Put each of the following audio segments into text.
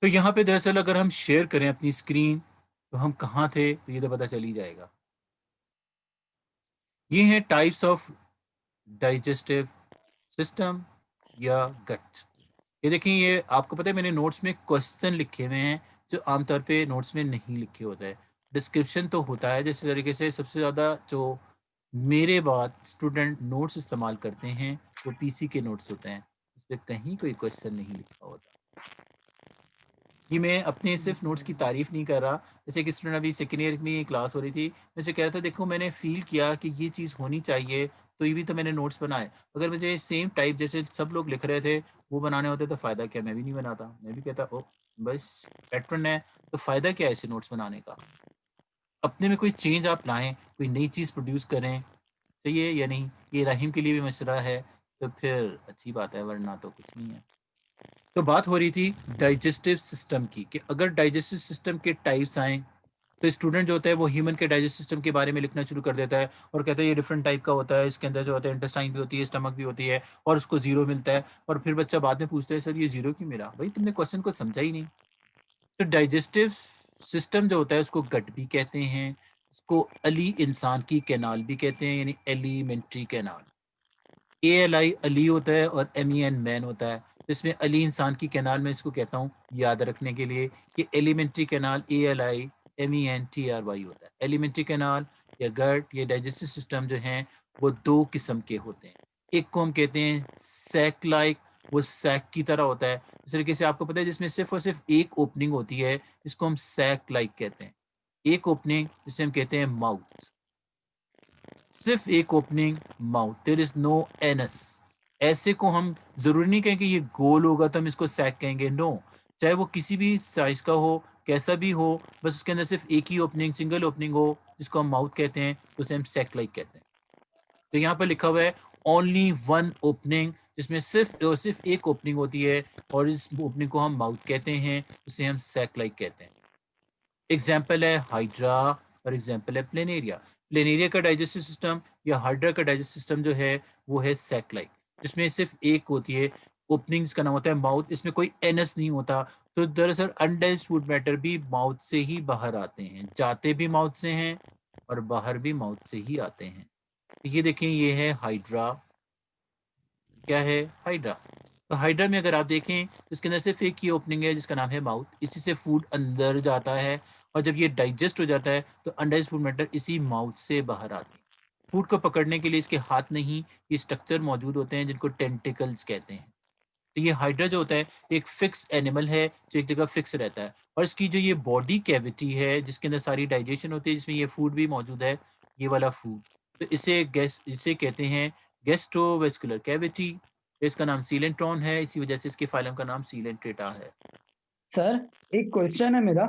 तो यहाँ पे दरअसल अगर हम शेयर करें अपनी स्क्रीन, तो हम कहाँ थे, तो ये तो पता चल ही जाएगा। ये हैं टाइप्स ऑफ डाइजेस्टिव सिस्टम या गट। ये देखिए, ये आपको पता है मैंने नोट्स में क्वेश्चन लिखे हुए हैं, जो आमतौर पे नोट्स में नहीं लिखे होते हैं। डिस्क्रिप्शन तो होता है, जिस तरीके से सबसे ज़्यादा जो मेरे बाद स्टूडेंट नोट्स इस्तेमाल करते हैं, वो पीसी के नोट्स होते हैं। उसपे कहीं कोई क्वेश्चन नहीं लिखा होता। ये मैं अपने सिर्फ नोट्स की तारीफ नहीं कर रहा। जैसे कि स्टूडेंट अभी सेकंड ईयर में क्लास हो रही थी, मैं उसे कह रहा था देखो मैंने फ़ील किया कि ये चीज़ होनी चाहिए, तो ये भी तो मैंने नोट्स बनाए। अगर मुझे सेम टाइप जैसे सब लोग लिख रहे थे, वो बनाने होते तो फ़ायदा क्या? मैं भी नहीं बनाता। मैं भी कहता ओह! बस पैटर्न है, तो फ़ायदा क्या है ऐसे नोट्स बनाने का? अपने में कोई चेंज आप लाएँ, कोई नई चीज़ प्रोड्यूस करें, सही है या नहीं? ये रहीम के लिए भी मशवरा है, तो फिर अच्छी बात है, वरना तो कुछ नहीं है। तो बात हो रही थी डाइजेस्टिव सिस्टम की कि अगर डाइजेस्टिव सिस्टम के टाइप्स आएँ, तो स्टूडेंट जो होता है वो ह्यूमन के डाइजेस्टिव सिस्टम के बारे में लिखना शुरू कर देता है और कहता है ये डिफरेंट टाइप का होता है, इसके अंदर जो होता है इंटेस्टाइन भी होती है, स्टमक भी होती है और उसको ज़ीरो मिलता है और फिर बच्चा बाद में पूछता है सर ये ज़ीरो क्यों मिला? भई तुमने क्वेश्चन को समझा ही नहीं। तो डाइजेस्टिव सिस्टम जो होता है उसको गट भी कहते हैं, उसको अली इंसान की कैनाल भी कहते हैं यानी एलिमेंट्री कैनाल। एएलआई अली होता है और एमईएन मैन होता है। तो इसमें अली इंसान की कैनाल मैं इसको कहता हूँ याद रखने के लिए कि एलिमेंट्री कैनाल एएलआई एमईएन टीआरवाई होता है। एलिमेंट्री कैनाल या गट ये डाइजेस्टिव सिस्टम जो हैं वो 2 किस्म के होते हैं। एक को हम कहते हैं सैक लाइक, वो सैक की तरह होता है। इस तरीके से आपको पता है जिसमें सिर्फ़ और सिर्फ़ एक ओपनिंग होती है, इसको हम सैक लाइक कहते हैं। एक ओपनिंग जिसे हम कहते हैं माउथ। सिर्फ एक opening mouth, there is no anus. ऐसे को हम जरूरी नहीं कहें कि ये गोल होगा तो हम इसको सैक कहेंगे, नो। चाहे वो किसी भी साइज का हो, कैसा भी हो, बस उसके अंदर सिर्फ एक ही ओपनिंग, सिंगल ओपनिंग हो, जिसको हम माउथ कहते हैं, तो उसे हम सैक लाइक कहते हैं। तो यहाँ पर लिखा हुआ है ओनली वन ओपनिंग, जिसमें सिर्फ और सिर्फ एक ओपनिंग होती है और इस ओपनिंग को हम माउथ कहते हैं, उसे हम सैक लाइक कहते हैं। एग्जाम्पल है हाइड्रा और एग्जाम्पल है प्लेनेरिया। प्लेनेरिया का डाइजेस्टिव सिस्टम या हाइड्रा का डाइजेस्टिव सिस्टम जो है वो है सैक लाइक, जिसमें सिर्फ एक होती है ओपनिंग, जिसका नाम होता है माउथ। इसमें कोई एनस नहीं होता। तो दरअसल अनडाइजेस्ट फूड मैटर भी माउथ से ही बाहर आते हैं, जाते भी माउथ से हैं और बाहर भी माउथ से ही आते हैं। तो ये देखें, ये है हाइड्रा। क्या है? हाइड्रा। तो हाइड्रा में अगर आप देखें तो इसके अंदर सिर्फ एक ही ओपनिंग है जिसका नाम है माउथ। इसी से फूड अंदर जाता है और जब ये डाइजेस्ट हो जाता है तो अनडाइजेस्ट फूड मैटर इसी माउथ से बाहर आती है। फूड को पकड़ने के लिए इसके हाथ नहीं, ये स्ट्रक्चर मौजूद होते हैं जिनको टेंटिकल्स कहते हैं। तो ये हाइड्रा जो होता है एक फिक्स एनिमल है जो एक जगह फिक्स रहता है और इसकी जो ये बॉडी कैविटी है जिसके अंदर सारी डाइजेशन होती है, जिसमें ये फूड भी मौजूद है, ये वाला फूड, तो इसे कहते हैं गैस्ट्रोवेस्कुलर कैविटी। इसका नाम सीलेंट्रॉन है, इसी वजह से इसके फाइलम का नाम सीलेंट्रेटा है। सर, एक क्वेश्चन है मेरा।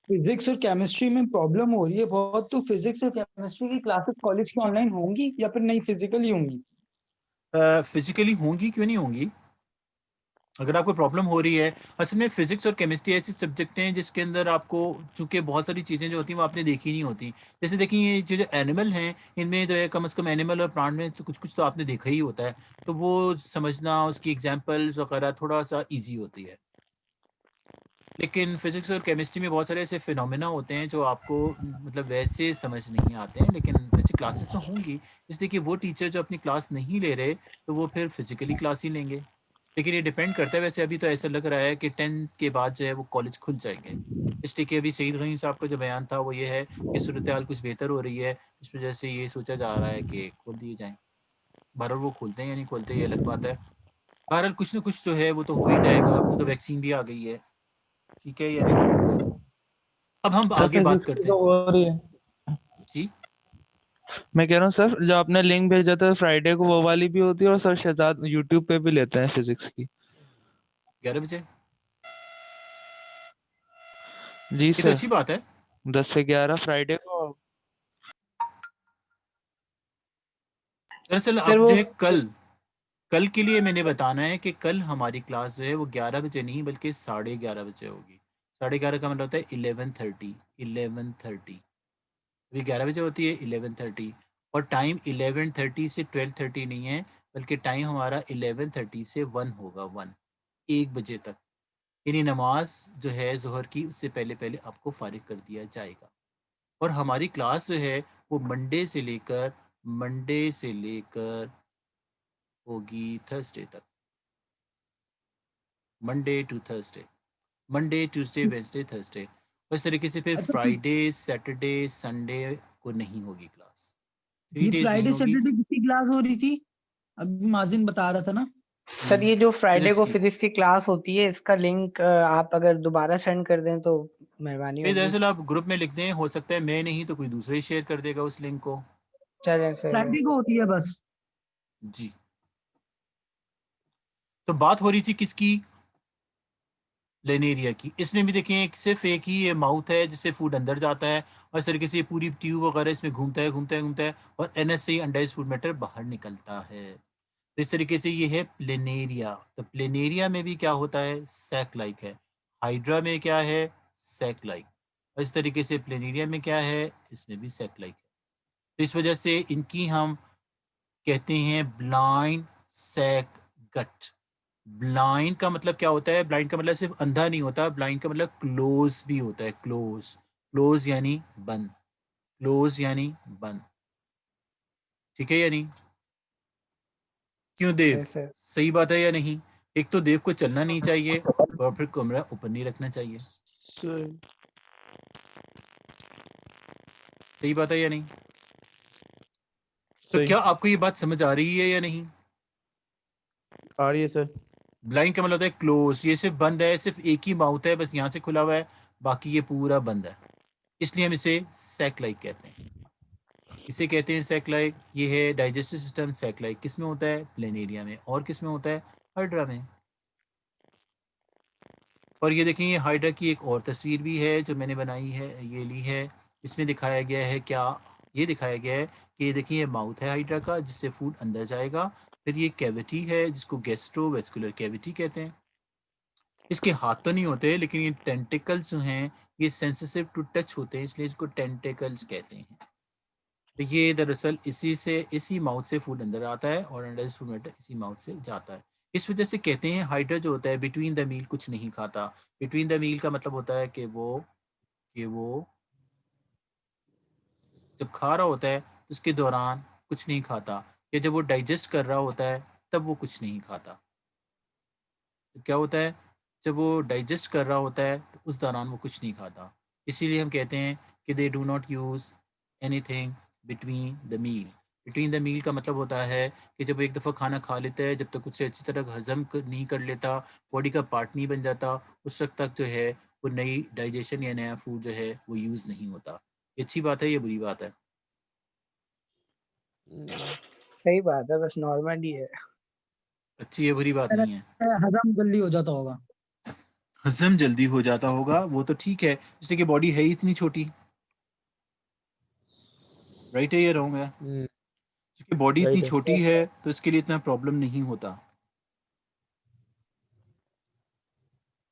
फिजिक्स और केमिस्ट्री में प्रॉब्लम हो रही है बहुत, तो फिजिक्स और केमिस्ट्री की क्लासेस कॉलेज की ऑनलाइन होंगी या फिर नहीं फिजिकली होंगी? फिजिकली होंगी, क्यों नहीं होंगी? अगर आपको प्रॉब्लम हो रही है, असल में फिजिक्स और केमिस्ट्री ऐसी सब्जेक्ट हैं जिसके अंदर आपको चूंकि बहुत सारी चीज़ें जो होती हैं वो आपने देखी नहीं होती। जैसे देखिए ये जो एनिमल हैं, इनमें जो है कम से कम एनिमल और प्लांट में तो कुछ कुछ तो आपने देखा ही होता है, तो वो समझना उसकी एग्जांपल्स वगैरह थोड़ा सा इजी होती है। लेकिन फिजिक्स और केमिस्ट्री में बहुत सारे ऐसे फिनोमेना होते हैं जो आपको मतलब वैसे समझ नहीं आते हैं, लेकिन वैसे क्लासेस तो होंगी। इसलिए कि वो टीचर जो अपनी क्लास नहीं ले रहे, तो वो फिर फिजिकली क्लास ही लेंगे। लेकिन ये डिपेंड करता है, वैसे अभी तो ऐसा लग रहा है कि 10th के बाद जो है वो कॉलेज खुल जाएँगे। इसलिए कि अभी सईद गनी साहब का जो बयान था वो ये है कि सूरत-ए-हाल कुछ बेहतर हो रही है, इस वजह से ये सोचा जा रहा है कि खोल दिए जाएँ। बहरहाल वो खोलते हैं या नहीं खोलते ये अलग बात है। बहरहाल कुछ न कुछ जो है वो तो हो ही जाएगा, अब तो वैक्सीन भी आ गई है, ठीक है या नहीं? अब हम सर आगे बात फिजिक्स की करते तो हैं। हो रही है। जी, मैं कह रहा हूँ सर, जो आपने लिंक भेजा था फ्राइडे को, वो वाली भी होती है और सर शहजाद यूट्यूब पे भी लेते हैं फिजिक्स की। 11 बजे? जी ये तो सर, अच्छी बात है। 10 से 11 फ्राइडे को। दरअसल फिर अब वो जो है कल, कल के लिए मैंने बताना है कि कल हमारी क्लास जो है वो 11 बजे नहीं बल्कि 11:30 बजे होगी। 11:30 का मतलब होता है 11:30, 11:30। अभी 11 बजे होती है 11:30 और टाइम 11:30 से 12:30 नहीं है, बल्कि टाइम हमारा 11:30 से 1 होगा, 1 1 बजे तक। यानी नमाज जो है ज़ोहर की उससे पहले पहले आपको फारिग कर दिया जाएगा। और हमारी क्लास जो है वो मंडे से लेकर होगी थर्सडे तक, Monday to Thursday, Monday Tuesday Wednesday Thursday. और इस तरीके से फिर अच्छा, फ्राइडे सैटरडे संडे को नहीं होगी क्लास, थ्री ये डेज नहीं फ्राइडे होगी। सैटरडे किसकी क्लास हो रही थी? अभी माजिन बता रहा था ना। सर ये जो फ्राइडे फिजिक्स को की। फिजिक्स की क्लास होती है, इसका लिंक आप अगर दोबारा सेंड कर दें तो मेहरबानी ये होगी। दरअसल आप ग्रुप में लिख दें, हो सकता है मैं नहीं तो कोई दूसरा ही शेयर कर देगा उस लिंक को। चलें सर। फ्राइडे को होती है बस। जी, तो बात हो रही थी किसकी? लेनेरिया की। इसमें भी देखें सिर्फ एक ही ये माउथ है जिससे फूड अंदर जाता है, और इस तरीके से ये पूरी ट्यूब वगैरह इसमें घूमता है घूमता है घूमता है, और एनएस से अंडाइज फूड मैटर बाहर निकलता है। तो इस तरीके से ये है प्लेनेरिया। तो प्लेनेरिया में भी क्या होता है? सैक लाइक है। हाइड्रा में क्या है? Sac like. और इस तरीके से प्लेनेरिया में क्या है? इसमें भी सैक लाइक है। तो इस वजह से इनकी हम कहते हैं ब्लाइंड सैक गट। ब्लाइंड का मतलब क्या होता है? ब्लाइंड का मतलब सिर्फ अंधा नहीं होता, ब्लाइंड का मतलब क्लोज भी होता है। क्लोज, क्लोज यानी बंद, क्लोज यानी बंद। ठीक है या नहीं? क्यों देव, यस सर। सही बात है या नहीं? एक तो देव को चलना नहीं चाहिए और फिर कमरा ऊपर नहीं रखना चाहिए। सही बात है या नहीं? तो सही क्या आपको ये बात समझ आ रही है या नहीं? आ रही है सर। ब्लाइंड का मतलब होता है क्लोज, ये सिर्फ बंद है, सिर्फ एक ही माउथ है, बस यहाँ से खुला हुआ है, बाकी ये पूरा बंद है। इसलिए हम इसे सैक-लाइक कहते हैं। इसे कहते हैं सैक-लाइक। ये है डाइजेस्टिव सिस्टम सैक-लाइक। किस में होता है? प्लेनेरिया में। और किस में होता है? हाइड्रा में। और ये देखें, ये हाइड्रा की एक और तस्वीर भी है जो मैंने बनाई है, ये ली है। इसमें दिखाया गया है क्या? ये दिखाया गया है कि ये देखिए, ये माउथ है हाइड्रा का जिससे फूड अंदर जाएगा। फिर ये कैविटी है जिसको गैस्ट्रोवेस्कुलर कैविटी कहते हैं। इसके हाथ तो नहीं होते, लेकिन ये टेंटिकल्स जो हैं ये सेंसिटिव टू टच होते हैं, इसलिए इसको टेंटिकल्स कहते हैं। तो ये दरअसल इसी माउथ से फूड अंदर आता है और अंडर फूड मैटर इसी माउथ से जाता है। इस वजह से कहते हैं हाइड्रा जो होता है बिटवीन द मील कुछ नहीं खाता। बिटवीन द मील का मतलब होता है कि वो जब खा रहा होता है तो उसके दौरान कुछ नहीं खाता, या जब वो डाइजेस्ट कर रहा होता है तब वो कुछ नहीं खाता। तो क्या होता है? जब वो डाइजेस्ट कर रहा होता है तो उस दौरान वो कुछ नहीं खाता। इसीलिए हम कहते हैं कि they do not use anything between the meal. Between the meal का मतलब होता है कि जब वो एक दफ़ा खाना खा लेता है, जब तक उसे अच्छी तरह हज़म नहीं कर लेता, बॉडी का पार्ट नहीं बन जाता, उस वक़्त तक जो है वो नई डाइजेशन या नया फूड जो है वो यूज़ नहीं होता। ये अच्छी बात है, ये बुरी बात है? सही बात है, बस नॉर्मल ही है। अच्छी है, बुरी बात नहीं है। हजम जल्दी हो जाता होगा। हज़म जल्दी हो जाता होगा, वो तो ठीक है, इसलिए कि बॉडी है ही इतनी छोटी। राइट है या रॉन्ग है? क्योंकि बॉडी इतनी राइट है। छोटी है तो इसके लिए इतना प्रॉब्लम नहीं होता।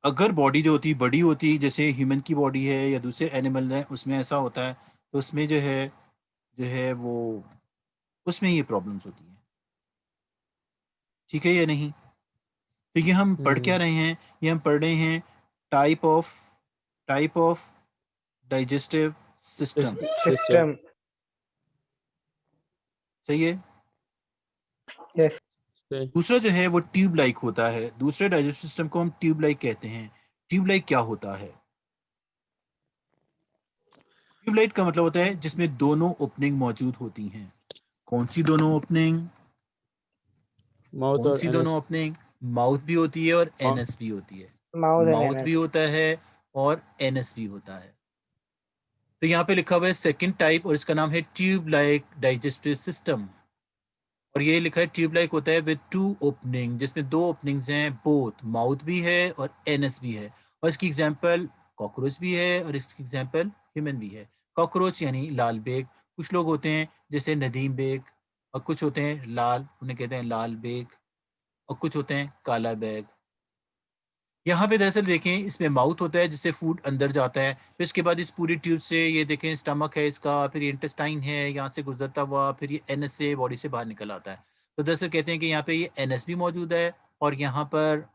अगर बॉडी जो होती बड़ी होती, जैसे ह्यूमन की बॉडी है या दूसरे एनिमल है, उसमें ऐसा होता है, तो उसमें जो है वो उसमें ये प्रॉब्लम्स होती हैं। ठीक है या नहीं? तो ये हम पढ़ क्या रहे हैं? ये हम पढ़ रहे हैं type of digestive system. System. सही है? यस। दूसरा जो है वो ट्यूब लाइक होता है। दूसरे डाइजेस्टिव सिस्टम को हम ट्यूब लाइक कहते हैं। ट्यूब लाइक क्या होता है? ट्यूबलाइट का मतलब होता है जिसमें दोनों ओपनिंग मौजूद होती हैं। कौन सी दोनों ओपनिंग? माउथ कौन और सी दोनों एनस। ओपनिंग? माउथ भी होती है और एनस भी होती है। माउथ एंड माउथ भी एनस। होता है और एनस भी होता है। तो यहाँ पे लिखा हुआ है सेकंड टाइप, और इसका नाम है ट्यूब लाइक डाइजेस्टिव सिस्टम। और ये लिखा है ट्यूब लाइक होता है विद टू ओपनिंग, जिसमें दो ओपनिंग्स हैं, बोथ माउथ भी है और एनस भी है। और इसकी एग्जांपल कॉकरोच भी है और इसकी एग्जांपल ह्यूमन भी है। कॉकरोच यानी लाल बेग। कुछ लोग होते हैं जैसे नदीम बेग, और कुछ होते हैं लाल, उन्हें कहते हैं लाल बेग, और कुछ होते हैं काला बेग। यहाँ पे दरअसल देखें, इसमें माउथ होता है जिससे फूड अंदर जाता है, फिर इसके बाद इस पूरी ट्यूब से ये देखें स्टमक है इसका, फिर ये इंटेस्टाइन है यहाँ से गुजरता हुआ, फिर ये एनएस से बॉडी से बाहर निकल आता है। तो दरअसल कहते हैं कि यहाँ पे ये एनएस भी मौजूद है, और यहाँ पर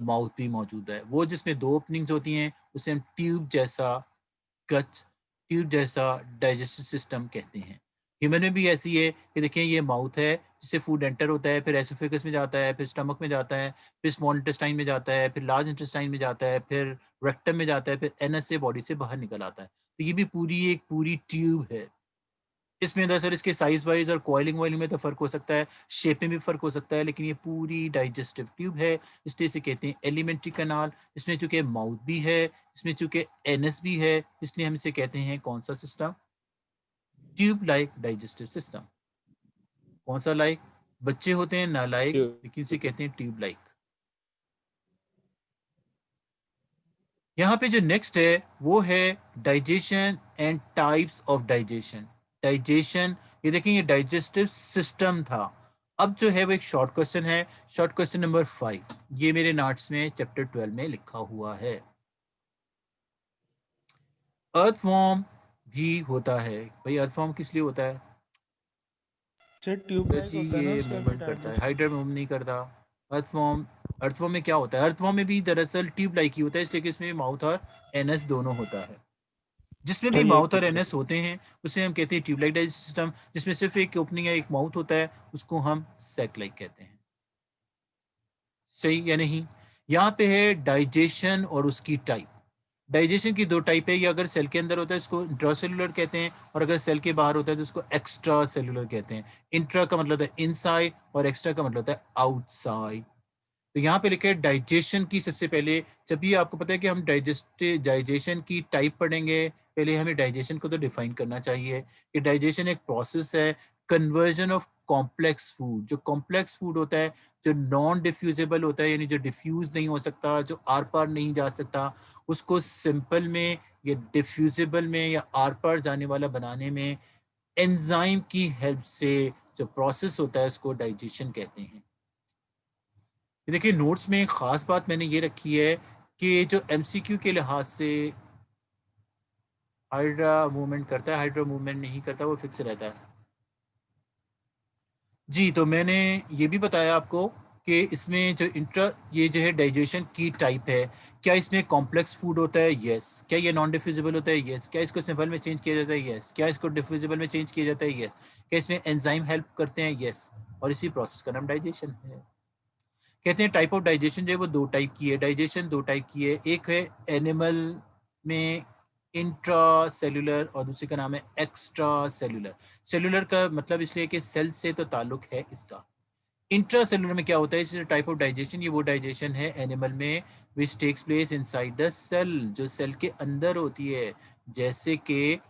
माउथ भी मौजूद है। वो जिसमें 2 ओपनिंग्स होती हैं उसे हम ट्यूब जैसा गच, ट्यूब जैसा डाइजेस्टिव सिस्टम कहते हैं। ह्यूमन में भी ऐसी है कि देखिए ये माउथ है जिससे फूड एंटर होता है, फिर एसोफेगस में जाता है, फिर स्टमक में जाता है, फिर स्मॉल इंटेस्टाइन में जाता है, फिर लार्ज इंटेस्टाइन में जाता है, फिर रेक्टम में जाता है, फिर एनस से बॉडी से बाहर निकल आता है। तो ये भी पूरी एक पूरी ट्यूब है। इसमें दरअसल इसके साइज वाइज और कॉइलिंग वाइलिंग में तो फ़र्क हो सकता है, शेप में भी फ़र्क हो सकता है, लेकिन ये पूरी डाइजेस्टिव ट्यूब है, इसलिए इसे कहते हैं एलिमेंट्री कैनाल। इसमें चूँकि माउथ भी है, इसमें चूँकि एनस भी है, इसलिए हम इसे कहते हैं कौन-सा system? Tube like digestive system. कौन-सा लाइक? बच्चे होते हैं नालायक, लेकिन इसे कहते हैं ट्यूब लाइक। यहाँ पे जो नेक्स्ट है वो है digestion and types of digestion. Digestion, ये देखिए ये डाइजेस्टिव सिस्टम था। अब जो है वो एक शॉर्ट क्वेश्चन है, शॉर्ट क्वेश्चन नंबर 5, ये मेरे नोट्स में चैप्टर 12 में लिखा हुआ है। अर्थवॉर्म भी होता है। भाई अर्थवॉर्म किस लिए होता है? सर ट्यूब सर लाइक जी होता है ना ये उसका भी मूवमेंट करता है, डाइजेस्ट। हाइड्रा मूव नहीं करता। अर्थवॉर्म, अर्थवॉर्म में क्या होता है? अर्थवॉर्म में भी दरअसल ट्यूब लाइक ही होता है, इसलिए कि इसमें माउथ और एनस दोनों होता है। जिसमें भी चलिए माउथ और ठीक है। एनस होते हैं उसे हम कहते हैं ट्यूब लाइक डाइजेस्टिव सिस्टम। जिसमें सिर्फ एक ओपनिंग है, एक माउथ होता है, उसको हम सैक लाइक कहते हैं। सही या नहीं? यहाँ पे है डाइजेशन और उसकी टाइप। डाइजेशन की 2 टाइप है, ये अगर सेल के अंदर होता है इसको इंट्रासेलुलर कहते हैं, और अगर सेल के बाहर होता है तो उसको एक्स्ट्रा सेलुलर कहते हैं। इंट्रा का मतलब है इनसाइड और एक्स्ट्रा का मतलब होता है आउटसाइड। तो यहाँ पे लिखा है डाइजेशन की सबसे पहले, जब भी आपको पता है कि हम डाइजेशन की टाइप पढ़ेंगे, पहले हमें डाइजेशन को तो डिफाइन करना चाहिए कि डाइजेशन एक प्रोसेस है कन्वर्जन ऑफ कॉम्प्लेक्स फूड। जो कॉम्प्लेक्स फूड होता है, जो नॉन डिफ्यूजेबल होता है, यानी जो डिफ्यूज नहीं हो सकता, जो आर पार नहीं जा सकता, उसको सिंपल में या डिफ्यूजेबल में या आर पार जाने वाला बनाने में एंजाइम की हेल्प से जो प्रोसेस होता है उसको डाइजेशन कहते हैं। देखिए नोट्स में एक खास बात मैंने ये रखी है कि जो एमसीक्यू के लिहाज से हाइड्रा मूवमेंट करता है, हाइड्रा मूवमेंट नहीं करता, वो फिक्स रहता है। जी, तो मैंने ये भी बताया आपको कि इसमें जो ये जो है डाइजेशन की टाइप है, क्या इसमें कॉम्प्लेक्स फूड होता है? यस। क्या ये नॉन डिफ्यूजिबल होता है? यस। क्या इसको सिंपल में चेंज किया जाता है? यस। क्या इसको डिफ्यूजिबल में चेंज किया जाता है? यस। क्या इसमें एंजाइम हेल्प करते हैं? यस। और इसी प्रोसेस का नाम डाइजेशन है। कहते हैं टाइप ऑफ डाइजेशन जो है वो 2 टाइप की है। डाइजेशन 2 टाइप की है, एक है एनिमल में इंट्रा सेलुलर और दूसरे का नाम है एक्स्ट्रा सेलुलर। सेलुलर का मतलब इसलिए कि सेल से तो ताल्लुक है इसका। इंट्रा सेलुलर में क्या होता है, इस टाइप ऑफ डाइजेशन, ये वो डाइजेशन है एनिमल में which takes place inside the cell, जो सेल के अंदर होती है, जैसे कि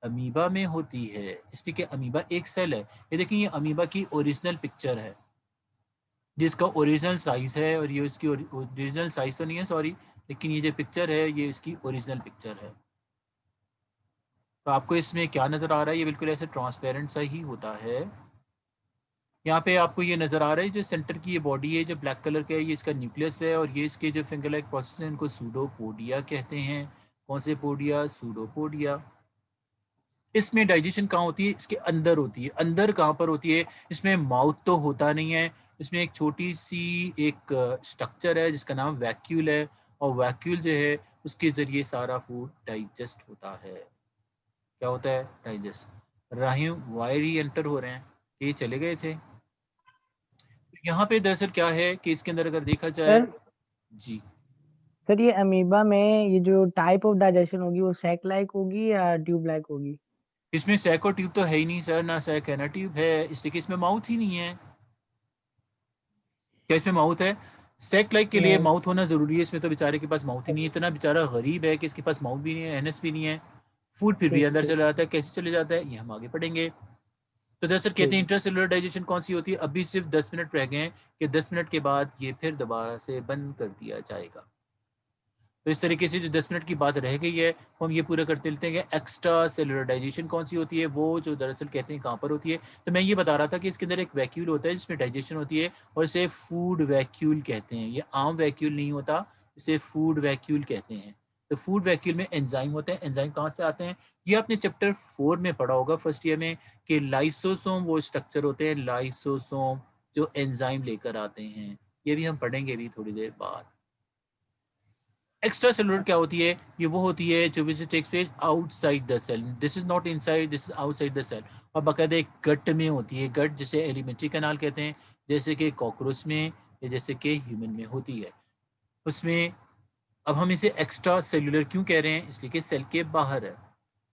अमीबा में होती है। इसलिए कि अमीबा एक सेल है। ये देखिए ये अमीबा की ओरिजिनल पिक्चर है, जिसका ओरिजिनल साइज है, और ये इसकी ओरिजिनल साइज तो नहीं है सॉरी, लेकिन ये जो पिक्चर है ये इसकी ओरिजिनल पिक्चर है। तो आपको इसमें क्या नज़र आ रहा है? ये बिल्कुल ऐसे ट्रांसपेरेंट सा ही होता है। यहाँ पे आपको ये नज़र आ रहा है जो सेंटर की ये बॉडी है जो ब्लैक कलर का है, ये इसका न्यूक्लियस है, और ये इसके जो फिंगर लाइक प्रोसेस हैं इनको सूडोपोडिया कहते हैं। कौन से पोडिया? सूडोपोडिया। इसमें डाइजेशन कहाँ होती है? इसके अंदर होती है। अंदर कहाँ पर होती है? इसमें माउथ तो होता नहीं है, इसमें एक छोटी सी एक स्ट्रक्चर है जिसका नाम वैक्यूल है, और वैक्यूल जो है उसके ज़रिए सारा फूड डाइजेस्ट होता है। क्या होता है? डाइजेस्ट। राहिम वायर ही एंटर हो रहे हैं, ये चले गए थे। यहाँ पे दरअसल क्या है कि इसके अंदर अगर देखा जाए, सर जी सर ये अमीबा में ये जो टाइप ऑफ डाइजेशन होगी वो सैक लाइक होगी या ट्यूब लाइक होगी? इसमें सैक और ट्यूब तो है ही नहीं सर, ना सैक है ना ट्यूब है, इसलिए कि इसमें माउथ ही नहीं है। क्या इसमें माउथ है? सैक लाइक के लिए नहीं। माउथ होना जरूरी है, इसमें तो बेचारे के पास माउथ ही नहीं है। इतना बेचारा गरीब है कि इसके पास माउथ भी नहीं है, एनएस भी नहीं है, फूड फिर भी ठीक अंदर ठीक चला जाता है। कैसे चले जाता है ये हम आगे पढ़ेंगे। तो दरअसल कहते हैं ठीक। इंट्रासेलुलर डाइजेशन कौन सी होती है? अभी सिर्फ 10 मिनट रह गए हैं कि 10 मिनट के बाद ये फिर दोबारा से बंद कर दिया जाएगा। तो इस तरीके से जो 10 मिनट की बात रह गई है वो हम ये पूरा करते लेते हैं कि एक्स्ट्रा सेलुलर डाइजेशन कौन सी होती है, वो जो दरअसल कहते हैं कहाँ पर होती है। तो मैं ये बता रहा था कि इसके अंदर एक वैक्यूल होता है जिसमें डाइजेशन होती है, और इसे फूड वैक्यूल कहते हैं। ये आम वैक्यूल नहीं होता, इसे फूड वैक्यूल कहते हैं। तो फूड वैक्यूल में एंजाइम होते हैं। एंजाइम कहाँ से आते हैं? ये आपने चैप्टर 4 में पढ़ा होगा फर्स्ट ईयर में कि लाइसोसोम वो स्ट्रक्चर होते हैं, लाइसोसोम जो एंजाइम लेकर आते हैं। ये भी हम पढ़ेंगे अभी थोड़ी देर बाद। एक्स्ट्रा सेलुलर क्या होती है? ये वो होती है जो which takes place outside the cell, this is not inside, this is outside the cell, और बाकायदा एक गट में होती है। गट जिसे एलिमेंट्री कैनाल कहते हैं, जैसे कि कॉकरोच में या जैसे कि ह्यूमन में होती है उसमें। अब हम इसे एक्स्ट्रा सेलुलर क्यों कह रहे हैं? इसलिए कि सेल के बाहर है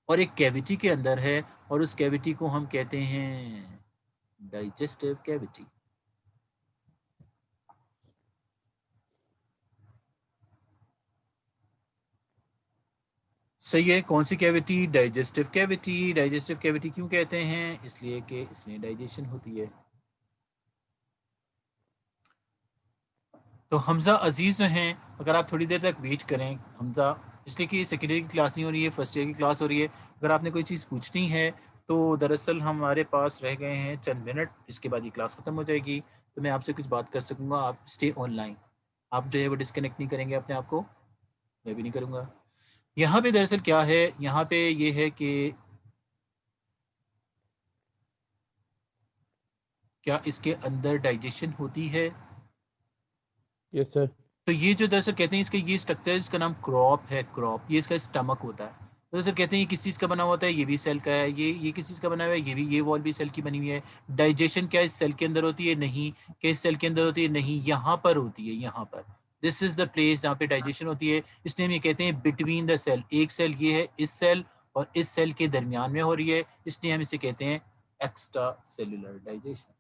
और एक कैविटी के अंदर है, और उस कैविटी को हम कहते हैं डाइजेस्टिव कैविटी। सही है। कौन सी cavity? Digestive cavity. Digestive cavity क्यों कहते हैं? इसलिए कि इसमें डाइजेशन होती है। तो हमजा अजीज जो हैं, अगर आप थोड़ी देर तक वेट करें, हमजा, इसलिए कि सेकेंड ईयर की क्लास नहीं हो रही है, फर्स्ट ईयर की क्लास हो रही है। अगर आपने कोई चीज़ पूछनी है तो दरअसल हमारे पास रह गए हैं चंद मिनट, इसके बाद ये क्लास ख़त्म हो जाएगी, तो मैं आपसे कुछ बात कर सकूँगा। आप स्टे ऑनलाइन, आप जो है वो डिस्कनेक्ट नहीं करेंगे अपने आप को, मैं भी नहीं करूँगा। यहाँ पे दरअसल क्या है, यहाँ पे ये है कि क्या इसके अंदर डाइजेशन होती है? Yes sir. तो ये जो दरअसल कहते हैं, इसका ये स्ट्रक्चर, इसका नाम क्रॉप है। क्रॉप, ये इसका स्टमक होता है। तो दरअसल कहते हैं ये किस चीज़ का बना हुआ होता है? ये भी सेल का है। ये किस चीज़ का बना हुआ है? ये भी, ये वॉल भी सेल की बनी हुई है। डाइजेशन क्या इस सेल के अंदर होती है? नहीं। क्या इस सेल के अंदर होती है? नहीं, यहाँ पर होती है, यहाँ पर। दिस इज द प्लेस जहाँ पे डाइजेशन होती है। इसलिए हम ये कहते हैं बिटवीन द सेल। एक सेल ये है, इस सेल और इस सेल के दरमियान में हो रही है, इसलिए हम इसे कहते हैं एक्स्ट्रा सेलुलर डाइजेशन।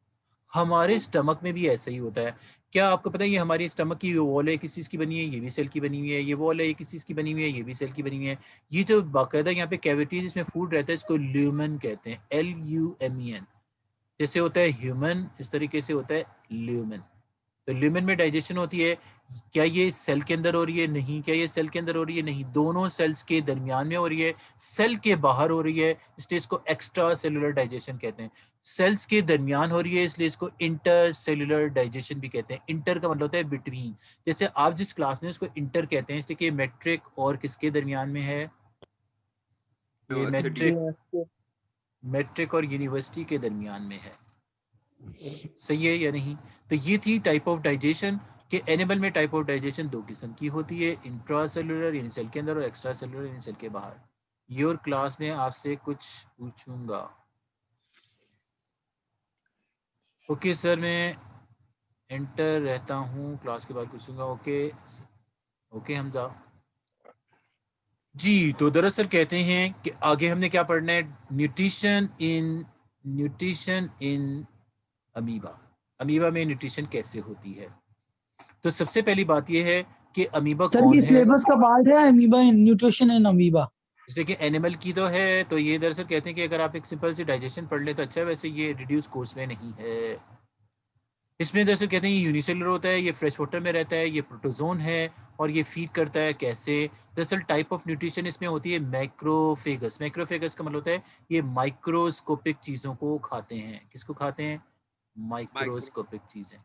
हमारे स्टमक में भी ऐसा ही होता है। क्या आपको पता है ये हमारी स्टमक की वॉल है किस चीज़ की बनी है? ये भी सेल की बनी हुई है। ये वॉल है, ये किस चीज़ की बनी हुई है? ये भी सेल की बनी हुई है। ये तो बाकायदा यहाँ पे कैविटी जिसमें फूड रहता है, इसको ल्यूमन कहते हैं, LUMEN। जैसे होता है ह्यूमन, इस तरीके से होता है ल्यूमन। तो ल्यूमन में डाइजेशन होती है। क्या ये सेल के अंदर हो रही है? नहीं। क्या ये सेल के अंदर हो रही है? नहीं। दोनों सेल्स के दरमियान में हो रही है, सेल के बाहर हो रही है, इसलिए इसको एक्स्ट्रा सेलुलर डाइजेशन कहते हैं। सेल्स के दरमियान हो रही है, इसलिए इसको इंटर सेलुलर डाइजेशन भी कहते हैं। इंटर का मतलब होता है बिटवीन। जैसे आप जिस क्लास में, उसको इंटर कहते हैं, इसलिए कि मैट्रिक और किसके दरमियान में है? ये मैट्रिक और यूनिवर्सिटी के दरमियान में है। सही है या नहीं? तो ये थी टाइप ऑफ डाइजेशन, कि एनिमल में टाइप ऑफ डाइजेशन दो किस्म की होती है, इंट्रा सेलुलर यानी सेल के अंदर, और एक्स्ट्रा सेलुलर यानी सेल के बाहर। योर क्लास में आपसे कुछ पूछूंगा। ओके सर, मैं एंटर रहता हूँ, क्लास के बाद पूछूंगा। ओके ओके हमजा जी। तो दरअसल कहते हैं कि आगे हमने क्या पढ़ना है? Nutrition in amoeba. अमीबा में न्यूट्रिशन कैसे होती है? तो सबसे पहली बात यह है कि अमीबा सर कौन ये है? सिलेबस का पार्ट है अमीबा, न्यूट्रिशन इन अमीबा। इसलिए कि एनिमल की तो है, तो ये दरअसल कहते हैं कि अगर आप एक सिंपल सी डाइजेशन पढ़ ले तो अच्छा है। वैसे ये रिड्यूस कोर्स में नहीं है। इसमें दरअसल कहते हैं ये यूनिसेलुलर होता है, ये फ्रेश वाटर में रहता है, ये प्रोटोजोन है, और ये फीड करता है कैसे? दरअसल टाइप ऑफ न्यूट्रिशन इसमें होती है मैक्रोफेगस। मैक्रोफेगस का मतलब होता है ये माइक्रोस्कोपिक चीज़ों को खाते हैं। किसको खाते हैं? माइक्रोस्कोपिक चीज़ें।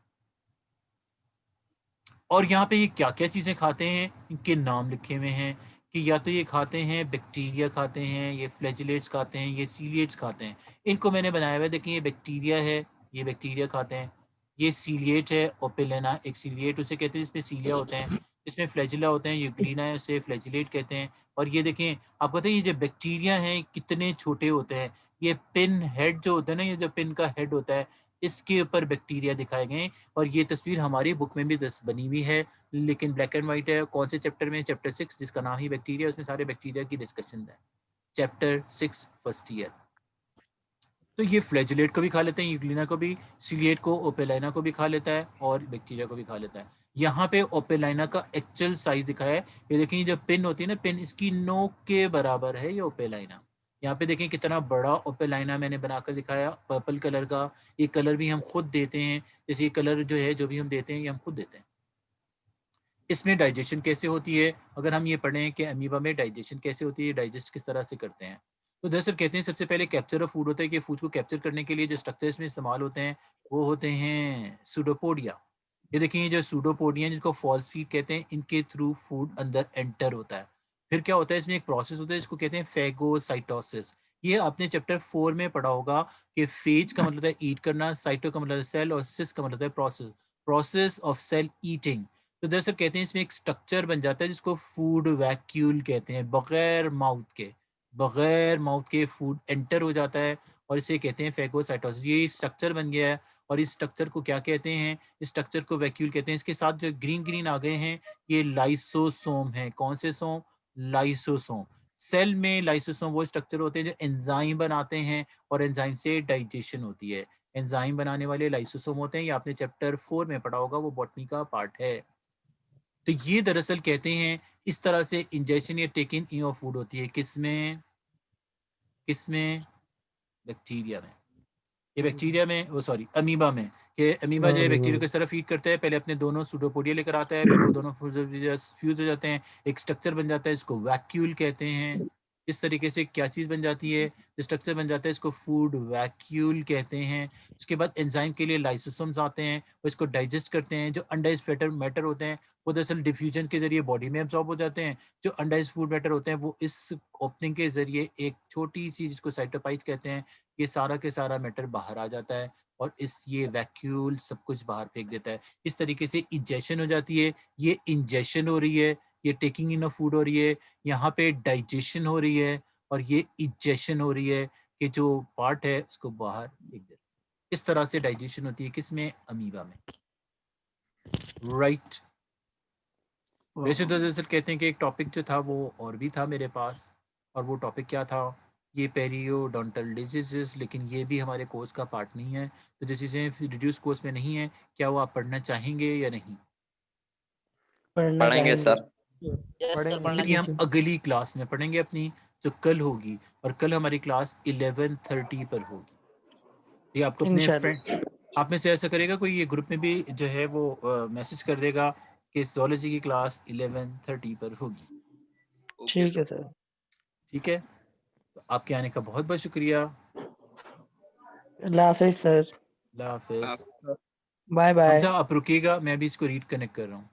और यहाँ पे ये क्या क्या चीज़ें खाते हैं, इनके नाम लिखे हुए हैं, कि या तो ये खाते हैं बैक्टीरिया, खाते हैं ये फ्लैजिलेट्स, खाते हैं ये सीलिएट्स, खाते हैं। इनको मैंने बनाया हुआ है, देखिए ये बैक्टीरिया है, ये बैक्टीरिया खाते हैं। ये सीलिएट है, ओपेलेना एक सीलिएट उसे कहते हैं, जिसमें सीलिया होते हैं, जिसमें फ्लैजिला होते हैं, यूग्लिना है, उसे फ्लैजिलेट कहते हैं। और ये देखें, आपको पता है ये जो बैक्टीरिया हैं कितने छोटे होते हैं। ये पिन हेड जो होता है ना, ये जो पिन का हेड होता है, इसके ऊपर बैक्टीरिया दिखाए गए हैं। और ये तस्वीर हमारी बुक में भी बनी हुई है, लेकिन ब्लैक एंड वाइट है। कौन से चैप्टर में? चैप्टर 6, जिसका नाम ही बैक्टीरिया, उसमें सारे बैक्टीरिया की डिस्कशन है। Chapter 6 first year. तो ये फ्लैजिलेट को भी खा लेते हैं, यूग्लिना को भी, सीलिएट को, ओपेलाइना को भी खा लेता है, और बैक्टीरिया को भी खा लेता है। यहाँ पे ओपेलाइना का एक्चुअल साइज दिखाया है। ये देखें, ये जो पिन होती है ना, पिन इसकी नोक के बराबर है ये ओपेलाइना। यहाँ पे देखें कितना बड़ा ओपेलाइना मैंने बनाकर दिखाया, पर्पल कलर का। ये कलर भी हम खुद देते हैं, जैसे ये कलर जो है, जो भी हम देते हैं, ये हम खुद देते हैं। इसमें डाइजेशन कैसे होती है? अगर हम ये पढ़ें कि अमीबा में डाइजेशन कैसे होती है, डाइजेस्ट किस तरह से करते हैं, तो दरअसल कहते हैं सबसे पहले कैप्चर ऑफ फूड होता है, कि फूड को कैप्चर करने के लिए जो स्ट्रक्चर्स में इस्तेमाल होते हैं वो होते हैं सूडोपोडिया। ये देखिए, जो सूडोपोडिया जिनको फॉल्स फीड कहते हैं, इनके थ्रू फूड अंदर एंटर होता है। फिर क्या होता है, इसमें एक प्रोसेस होता है जिसको कहते हैं फेगोसाइटोसिस। ये आपने चैप्टर 4 में पढ़ा होगा कि फेज का मतलब है ईट करना, साइटो का मतलब है सेल, और सिस का मतलब है process, process of cell eating. तो दरअसल कहते हैं इसमें एक स्ट्रक्चर बन जाता है जिसको फूड वैक्यूल कहते हैं। बगैर माउथ के फूड एंटर हो जाता है और इसे कहते हैं फैगोसाइटोसिस। ये स्ट्रक्चर बन गया है और इस स्ट्रक्चर को क्या कहते हैं? इस स्ट्रक्चर को वैक्यूल कहते हैं। इसके साथ जो ग्रीन आ गए हैं ये लाइसोसोम है। कौन से सोम? लाइसोसोम। सेल में लाइसोसोम वो स्ट्रक्चर होते हैं जो एंजाइम बनाते हैं और एंजाइम से डाइजेशन होती है। एंजाइम बनाने वाले लाइसोसोम होते हैं। ये आपने चैप्टर 4 में पढ़ा होगा, वो बॉटनी का पार्ट है। तो ये दरअसल कहते हैं इस तरह से इंजेक्शन या टेकिंग इन ऑफ फूड होती है। किसमें? बैक्टीरिया में। ये बैक्टीरिया में, वो सॉरी अमीबा में। कि अमीबा जो है बैक्टीरिया को इस तरह फीड करता है, पहले अपने दोनों सूडोपोडिया लेकर आता है, फिर वो दोनों फ्यूज हो जाते हैं, एक स्ट्रक्चर बन जाता है, इसको वैक्यूल कहते हैं। इस तरीके से क्या चीज़ बन जाती है? स्ट्रक्चर बन जाता है, इसको फूड वैक्यूल कहते हैं। उसके बाद एंजाइम के लिए लाइसोसोम्स आते हैं, वो इसको डाइजेस्ट करते हैं। जो अनडाइज्ड फैट मैटर होते हैं वो दरअसल डिफ्यूजन के जरिए बॉडी में एब्जॉर्ब हो जाते हैं। जो अनडाइज्ड फूड मैटर होते हैं वो इस ओपनिंग के जरिए एक छोटी सी, जिसको साइटोपाइज कहते हैं, ये सारा के सारा मैटर बाहर आ जाता है और ये वैक्यूल सब कुछ बाहर फेंक देता है। इस तरीके से इंजेक्शन हो जाती है। ये इंजेक्शन हो रही है, ये टेकिंग इन ऑफ फूड हो रही है, यहाँ पे डाइजेशन हो रही है और ये इंजेक्शन हो रही है कि जो पार्ट है उसको बाहर फेंक देता है। इस तरह से डाइजेशन होती है। किसमें? अमीबा में। राइट। वैसे तो दरअसल कहते हैं कि एक टॉपिक जो था वो और भी था मेरे पास, और वो टॉपिक क्या था? ये पेरियोडोंटल डिजीजेस, लेकिन ये भी हमारे कोर्स का पार्ट नहीं है। तो जो चीज़ें रिड्यूस कोर्स में नहीं है, क्या वो आप पढ़ना चाहेंगे या नहीं? पढ़ेंगे सर। फिर ये हम अगली क्लास में पढ़ेंगे अपनी, जो कल होगी, और कल हमारी क्लास 11:30 पर होगी। ये आपको अपने फ्रेंड, आप में से ऐसा करेगा कोई, ये ग्रुप में भी जो है वो मैसेज कर देगा कि ज़ूलॉजी की क्लास 11:30 पर होगी। ठीक है सर। ठीक है, तो आपके आने का बहुत बहुत शुक्रिया। अल्लाह हाफिज सर। अल्लाह हाफिज। Bye bye. हमजा आप रुकिएगा, मैं भी इसको रीड कनेक्ट कर रहा हूँ।